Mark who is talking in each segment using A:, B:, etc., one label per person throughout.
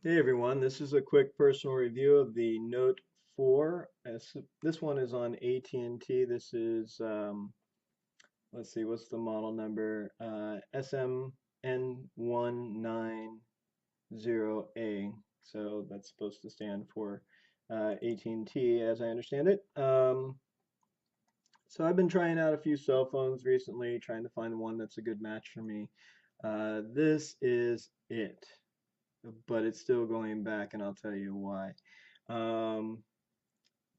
A: Hey everyone, this is a quick personal review of the Note 4. This one is on AT&T. This is, let's see, what's the model number? SMN190A. So that's supposed to stand for AT&T as I understand it. So I've been trying out a few cell phones recently, trying to find one that's a good match for me. This is it, but it's still going back, and I'll tell you why. Um,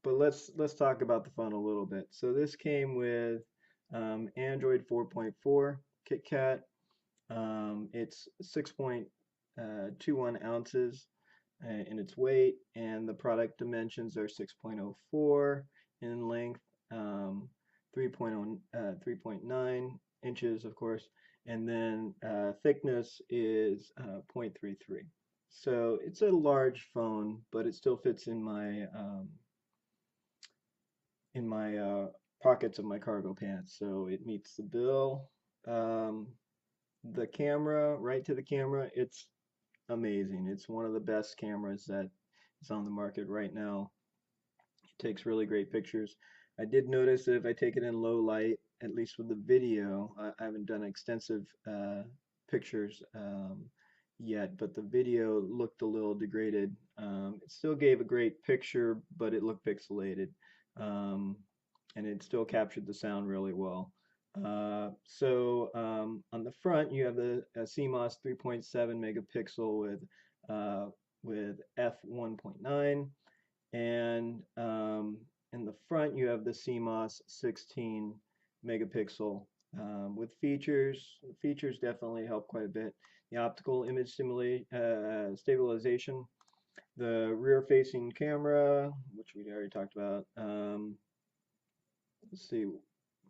A: but let's talk about the phone a little bit. So this came with Android 4.4 KitKat. It's 6.21 ounces in its weight, and the product dimensions are 6.04 in length, 3.9 inches, of course, and then thickness is 0.33. So it's a large phone, but it still fits in my pockets of my cargo pants, so it meets the bill. Um, the camera, right to the camera, it's amazing. It's one of the best cameras that is on the market right now. It takes really great pictures. I did notice that if I take it in low light, at least with the video, I haven't done extensive pictures yet, but the video looked a little degraded. It still gave a great picture, but it looked pixelated. Um, and it still captured the sound really well. On the front, you have the CMOS 3.7 megapixel with f1.9, and in the front you have the CMOS 16 megapixel with features. Features definitely help quite a bit. The optical image stabilization, the rear-facing camera, which we already talked about. Let's see.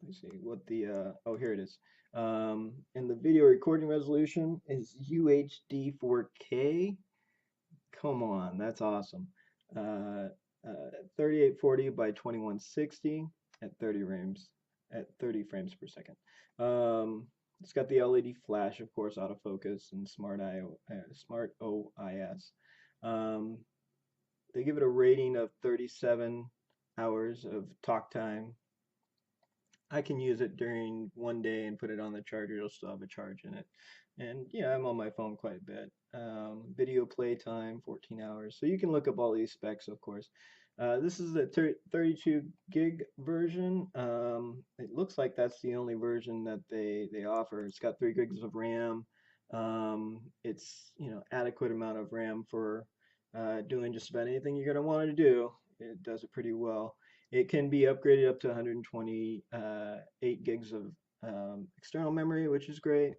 A: Let's see what the oh, here it is. And the video recording resolution is UHD 4K. Come on, that's awesome. Uh, 3840 by 2160 at 30 frames per second. It's got the LED flash, of course, autofocus, and smart OIS. Um, they give it a rating of 37 hours of talk time. I can use it during one day and put it on the charger. It'll still have a charge in it. And yeah, I'm on my phone quite a bit. Video play time, 14 hours. So you can look up all these specs, of course. This is the 32 gig version. It looks like that's the only version that they offer. It's got 3 gigs of RAM. It's, adequate amount of RAM for doing just about anything you're going to want to do. It does it pretty well. It can be upgraded up to 128 gigs of external memory, which is great.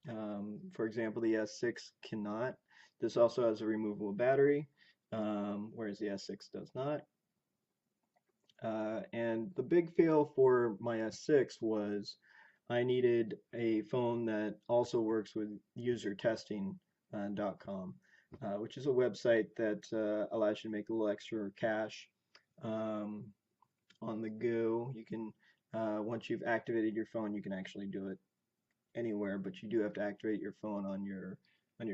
A: For example, the S6 cannot. This also has a removable battery, whereas the S6 does not. And the big fail for my S6 was I needed a phone that also works with usertesting.com, which is a website that allows you to make a little extra cash. Um, on the go. You can, once you've activated your phone, you can actually do it anywhere, but you do have to activate your phone on your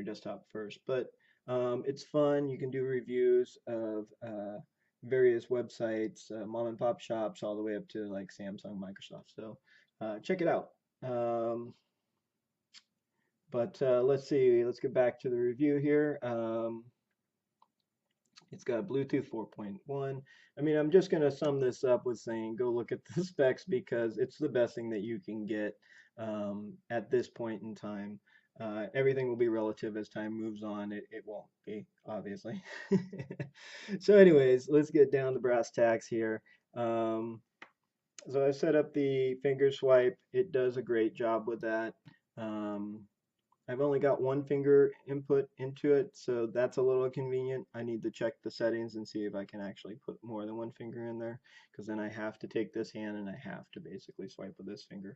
A: desktop first. But it's fun. You can do reviews of various websites, mom and pop shops, all the way up to like Samsung, Microsoft. So check it out. Um, but let's see. Let's get back to the review here. It's got Bluetooth 4.1. I mean, I'm just going to sum this up with saying go look at the specs because it's the best thing that you can get at this point in time. Everything will be relative as time moves on. It won't be, obviously. So anyways, let's get down to brass tacks here. Um, so I set up the finger swipe. It does a great job with that. Um, I've only got one finger input into it, so that's a little convenient. I need to check the settings and see if I can actually put more than one finger in there, because then I have to take this hand and I have to basically swipe with this finger.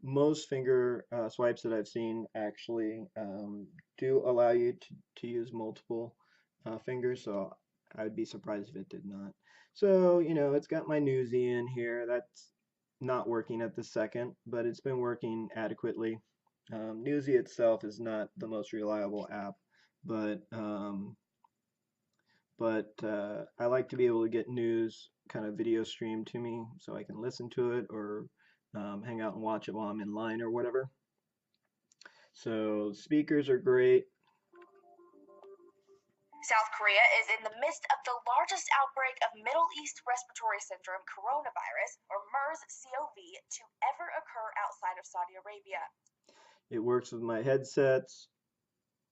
A: Most finger swipes that I've seen actually do allow you to use multiple fingers, so I'd be surprised if it did not. So, it's got my Newsy in here. That's not working at the second, but it's been working adequately. Newsy itself is not the most reliable app. but I like to be able to get news kind of video streamed to me so I can listen to it or hang out and watch it while I'm in line or whatever. So speakers are great.
B: South Korea is in the midst of the largest outbreak of Middle East Respiratory Syndrome coronavirus, or MERS-CoV, to ever occur outside of Saudi Arabia.
A: It works with my headsets.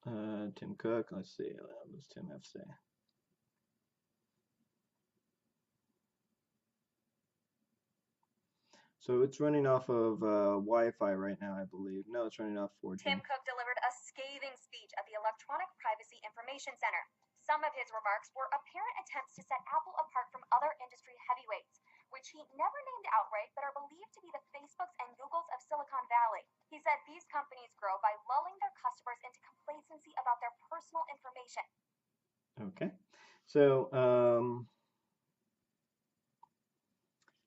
A: Tim Cook, let's see, what does Tim have to say? So it's running off of Wi-Fi right now, I believe. No, it's running off 4G.
B: Tim Cook delivered a scathing speech at the Electronic Privacy Information Center. Some of his remarks were apparent attempts to set Apple apart from other industry heavyweights, which he never named outright but are believed to be the Facebooks and Googles of Silicon Valley. He said these companies grow by lulling their customers into complacency about their personal information.
A: Okay, so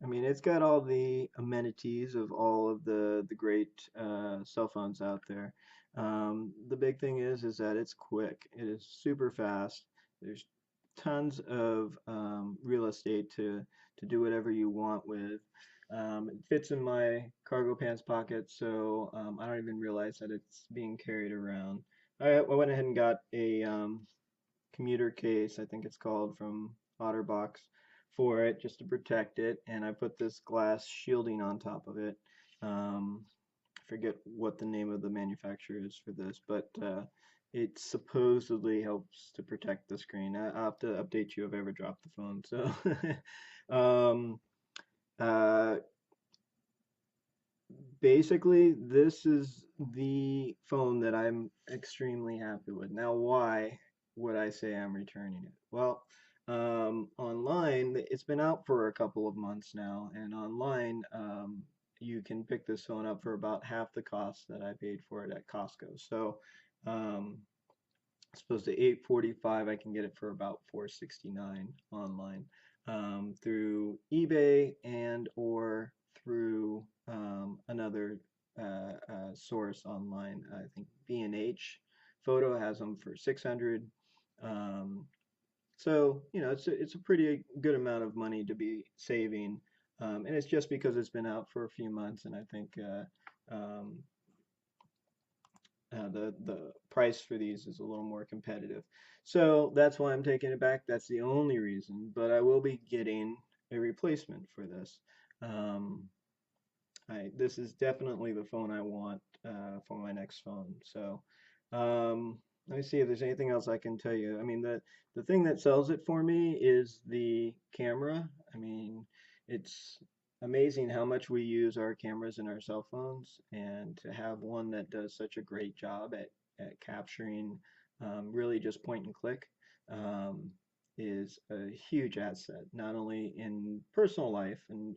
A: I mean, it's got all the amenities of all of the great cell phones out there. The big thing is that it's quick. It is super fast. There's tons of real estate to do whatever you want with. It fits in my cargo pants pocket, so I don't even realize that it's being carried around. I went ahead and got a commuter case, I think it's called, from OtterBox for it just to protect it, and I put this glass shielding on top of it. I forget what the name of the manufacturer is for this, but it supposedly helps to protect the screen. I'll have to update you if I ever drop the phone. So basically, this is the phone that I'm extremely happy with. Now, why would I say I'm returning it? Well, online, it's been out for a couple of months now, and online, you can pick this phone up for about half the cost that I paid for it at Costco. So, as opposed to $845, I can get it for about $469 online through eBay and or through another source online. I think B&H Photo has them for 600. So you know it's a pretty good amount of money to be saving, and it's just because it's been out for a few months, and I think um, the price for these is a little more competitive. So that's why I'm taking it back. That's the only reason, but I will be getting a replacement for this. Um, this is definitely the phone I want for my next phone. So let me see if there's anything else I can tell you. I mean, the thing that sells it for me is the camera. I mean, it's amazing how much we use our cameras in our cell phones, and to have one that does such a great job at capturing really just point and click is a huge asset, not only in personal life and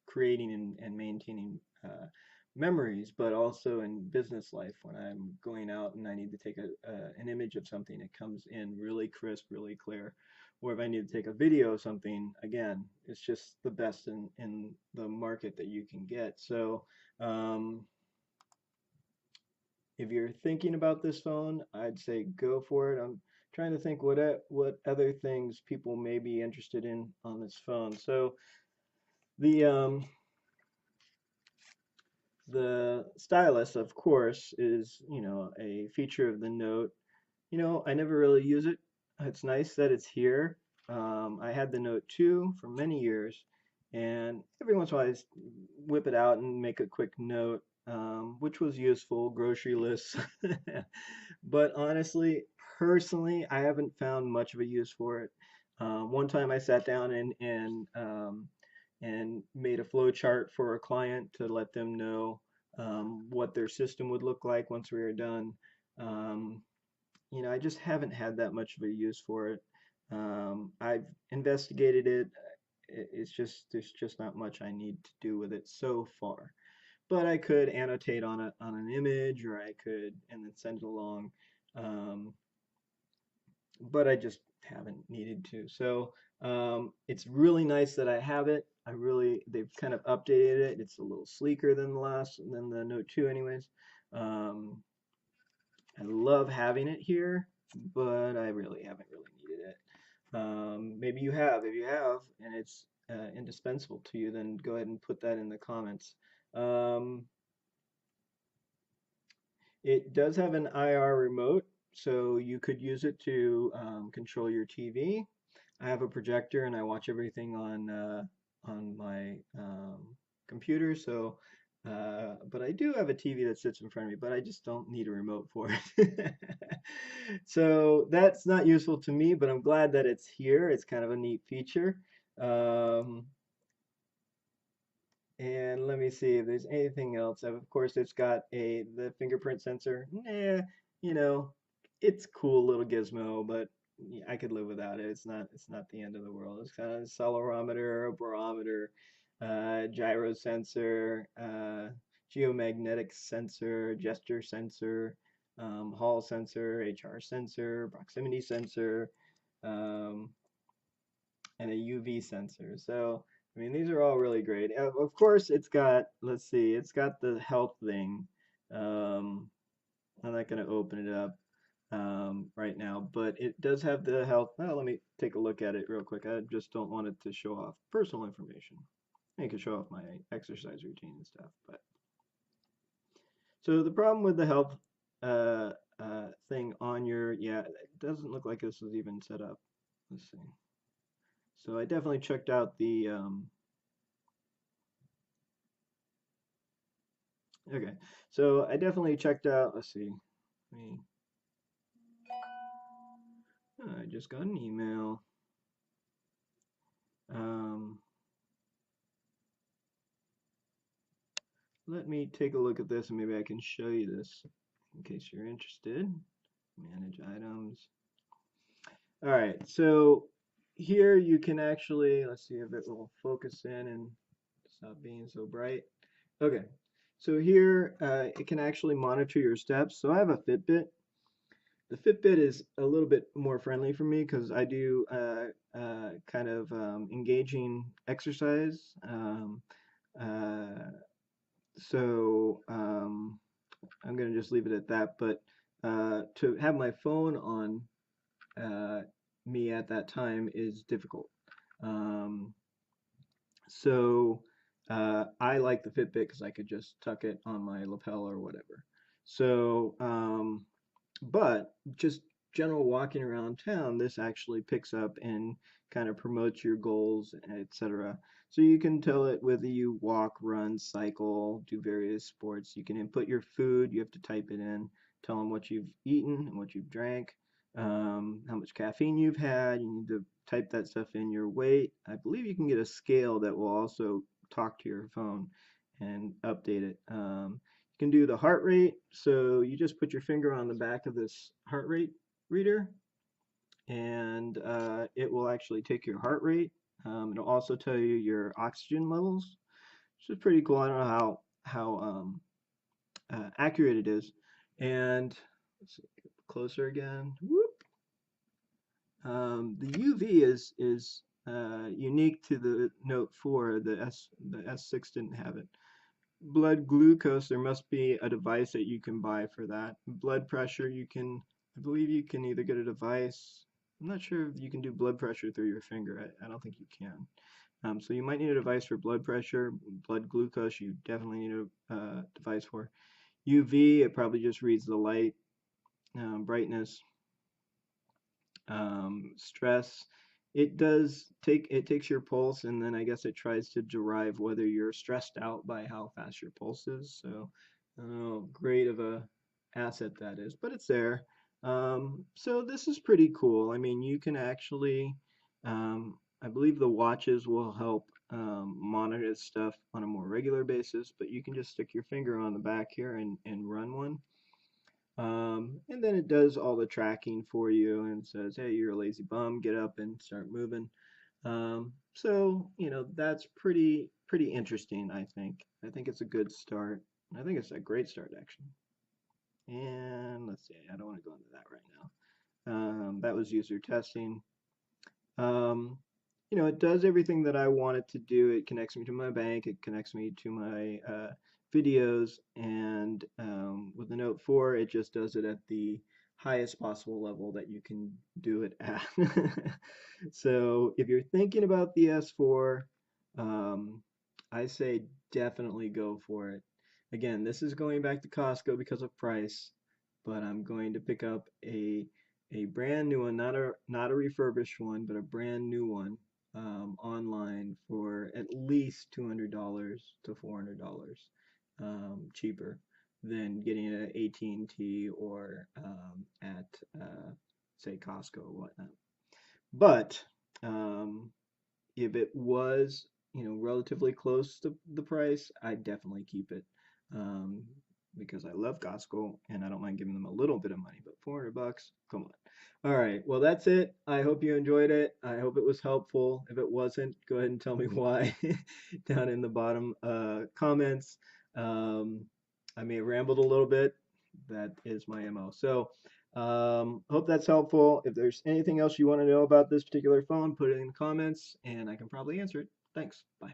A: creating and maintaining memories, but also in business life. When I'm going out and I need to take an image of something, it comes in really crisp, really clear. Or if I need to take a video of something, again, it's just the best in the market that you can get. So if you're thinking about this phone, I'd say go for it. I'm trying to think what other things people may be interested in on this phone. So the the stylus, of course, is, a feature of the Note. I never really use it. It's nice that it's here. I had the Note 2 for many years, and every once in a while I just whip it out and make a quick note, which was useful, grocery lists. But honestly, personally, I haven't found much of a use for it. One time I sat down and made a flow chart for a client to let them know what their system would look like once we were done. Um, I just haven't had that much of a use for it. I've investigated it. It's just there's just not much I need to do with it so far. But I could annotate on an image, or I could and then send it along. Um, but I just haven't needed to. So it's really nice that I have it. They've kind of updated it. It's a little sleeker than the Note 2 anyways. I love having it here. but I really haven't really needed it. Maybe you have. If you have, and it's indispensable to you, then go ahead and put that in the comments. Um, it does have an IR remote, so you could use it to control your TV. I have a projector and I watch everything on my computer. So, but I do have a TV that sits in front of me, but I just don't need a remote for it. So that's not useful to me, but I'm glad that it's here. It's kind of a neat feature. Um, and let me see if there's anything else. Of course, it's got the fingerprint sensor. You know, it's cool little gizmo, but I could live without it. It's not the end of the world. It's got a accelerometer, a barometer, gyro sensor, geomagnetic sensor, gesture sensor, Hall sensor, HR sensor, proximity sensor, um, and a UV sensor. So, I mean, these are all really great. Of course, it's got, let's see, it's got the health thing. Um, I'm not going to open it up right now, but it does have the health. Well, let me take a look at it real quick. I just don't want it to show off personal information. I can show off my exercise routine and stuff, but so the problem with the health thing on your, yeah, it doesn't look like this was even set up. Let's see. So I definitely checked out the okay. So I definitely checked out, let's see. Me. I just got an email. Um, Let me take a look at this and maybe I can show you this in case you're interested. Manage items. All right, so here you can actually, let's see if it will focus in and stop being so bright. Okay, so here it can actually monitor your steps. So I have a Fitbit. The Fitbit is a little bit more friendly for me because I do kind of engaging exercise. Uh, so I'm going to just leave it at that. But to have my phone on uh, me at that time is difficult. Um, so I like the Fitbit because I could just tuck it on my lapel or whatever. So but just general walking around town, this actually picks up and kind of promotes your goals, etc. So you can tell it whether you walk, run, cycle, do various sports. You can input your food. You have to type it in, tell them what you've eaten and what you've drank, how much caffeine you've had. You need to type that stuff in, your weight. I believe you can get a scale that will also talk to your phone and update it. You can do the heart rate. So you just put your finger on the back of this heart rate reader, and it will actually take your heart rate. It'll also tell you your oxygen levels, which is pretty cool. I don't know how accurate it is. And let's see, closer again. Whoop. The UV is unique to the Note 4. The S6 didn't have it. Blood glucose, there must be a device that you can buy for that. Blood pressure, I believe you can either get a device. I'm not sure if you can do blood pressure through your finger. I don't think you can. So you might need a device for blood pressure. Blood glucose, you definitely need a device for. UV, it probably just reads the light, brightness, stress. It takes your pulse and then I guess it tries to derive whether you're stressed out by how fast your pulse is. So I don't know, great of a asset that is, but it's there. So this is pretty cool. I mean, you can actually, I believe the watches will help monitor this stuff on a more regular basis, but you can just stick your finger on the back here and run one. And then it does all the tracking for you and says, hey, you're a lazy bum, get up and start moving. So, that's pretty interesting, I think. I think it's a good start. I think it's a great start, actually. And let's see, I don't want to go into that right now. That was user testing. Um, it does everything that I want it to do. It connects me to my bank. It connects me to my videos. And with the Note 4, it just does it at the highest possible level that you can do it at. So if you're thinking about the S4, I say definitely go for it. Again, this is going back to Costco because of price, but I'm going to pick up a brand new one, not a refurbished one, but a brand new one online for at least $200 to $400 cheaper than getting it at AT&T or at say Costco or whatnot. But um, if it was, relatively close to the price, I'd definitely keep it um, because I love Costco and I don't mind giving them a little bit of money. But $400, come on. All right, well that's it. I hope you enjoyed it. I hope it was helpful. If it wasn't, go ahead and tell me why down in the bottom comments. Um, I may have rambled a little bit. That is my MO. So. Hope that's helpful. If there's anything else you want to know about this particular phone, put it in the comments and I can probably answer it. Thanks. Bye.